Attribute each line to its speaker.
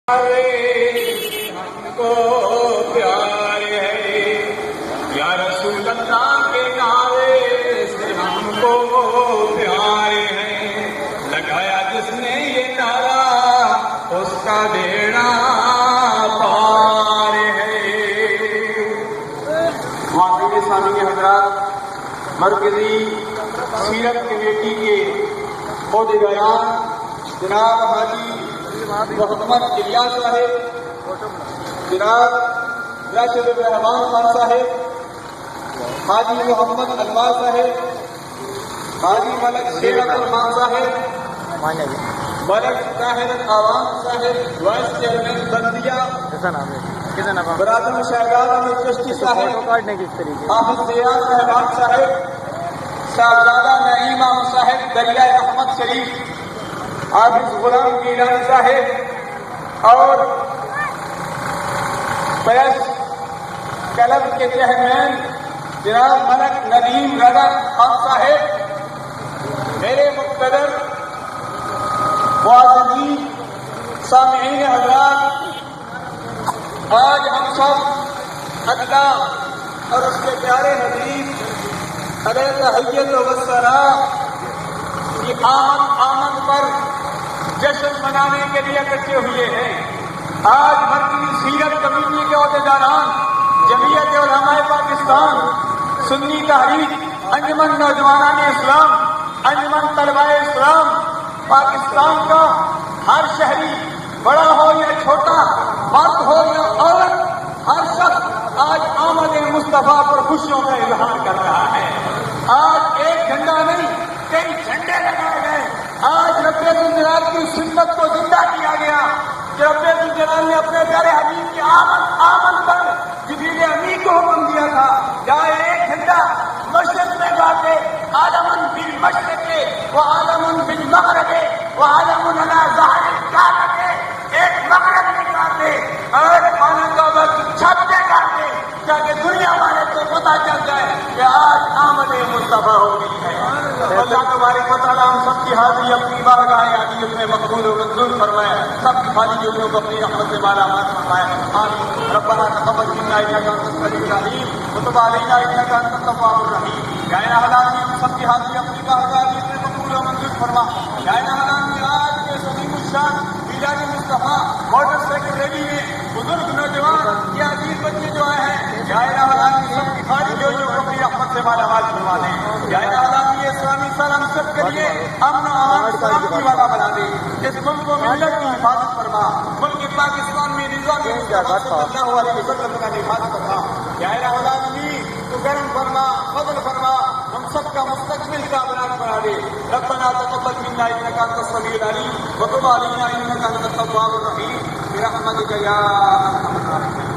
Speaker 1: ہم کو پیار ہے یا رسول اللہ کے نعرے سے ہم کو پیار ہے، لگایا جس نے یہ نعرہ اس کا بیڑا پار ہے۔ معزز سامعین حضرات، مرکزی سیرت کمیٹی کے عہدیداران جناب حاجی محمد الیاس صاحب، جناب راشد الرحمان خان صاحب، حاجی محمد الفاظ صاحب، حاجی ملک شیر الرحمان صاحب، ملک طاہر عوام صاحب، وائس چیئرمین بلدیہ، برادر شہزاد احمد چشتی صاحب، حافظ ضیاء صاحبان صاحب، صاحبزادہ نعیم احمد صاحب دریائے رحمت شریف، حافظ غلام گیلانی صاحب اور پریس کلب کے چیئرمین جناب ملک ندیم رضا خان صاحب، میرے مقتدر معززین سامعین حضرات، آج ہم سب اللہ اور اس کے پیارے حبیب علیہ تحیت و ثناء کی آمد پر جشن منانے کے لیے اکٹھے ہوئے ہیں۔ آج مرکزی سیرت کمیٹی کے عہدیداران، جمعیت علماء پاکستان، سنی تحریک، انجمن نوجوانان اسلام، انجمن طلباء اسلام، پاکستان کا ہر شہری، بڑا ہو یا چھوٹا، مرد ہو یا عورت، ہر شخص آج آمد مصطفیٰ پر خوشیوں کا اظہار کر رہا ہے۔ آج ایک جھنڈا نہیں، کئی جھنڈے لگائے گئے۔ آج رب الجلال کی سنت کو زندہ کیا گیا کہ رب الجلال نے اپنے پیارے حبیب کی آمد پر جبریل امین کو حکم دیا تھا، جائے ایک جھنڈا مشرق میں گاتے، عالمن بالمشرق و عالمن بالمغرب و عالمن علی ظہر الکعبہ، ایک مغرب میں گاتے اور خانہ کعبہ کی چھت پہ گاتے، تاکہ دنیا والے کو پتہ چل جائے کہ آج آمد مصطفیٰ ہو گئی ہے۔ اللہ تبارک و تعالیٰ ہم سب کی حاضری اپنی بارگاہ عالیت میں مقبول و منظور فرمائے، سب کی خالی جوڑیوں کو اپنی رحمت سے مالا مال فرمائے، آمین۔ ربنا تقبل منا انک انت السمیع العلیم وتب علینا انک انت التواب الرحیم۔ یا الہ العالمین، ہم سب کی حاضری اپنی بارگاہ عالیت میں مقبول و منظور فرما۔ یا الہ العالمین، آج کے سبھی الشان میلاد مصطفیٰ موٹر سائیکل ریلی میں بزرگ نوجوان یا عزیز بچے جو آئے ہیں، یا الہ العالمین سب کی خالی جوڑیوں کو اپنی رحمت سے مالا مال فرما دیں۔ یا الہ العالمین اسلامی سلام سب کے لیے امن و امان سلامتی والا بنا دے۔ اس ملک و ملت کی حفاظت فرما، ملک پاکستان میں نظام صلی اللہ علیہ وسلم کا حفاظت فرما۔ یا الہ العالمین تو کرم فرما، فضل فرما، ہم سب کا مستقبل کا بنا بنا دے۔ ربنا تقبل منا انک انت السمیع العلیم وتب علینا انک انت التواب الرحیم برحمتک یا ارحم الراحمین۔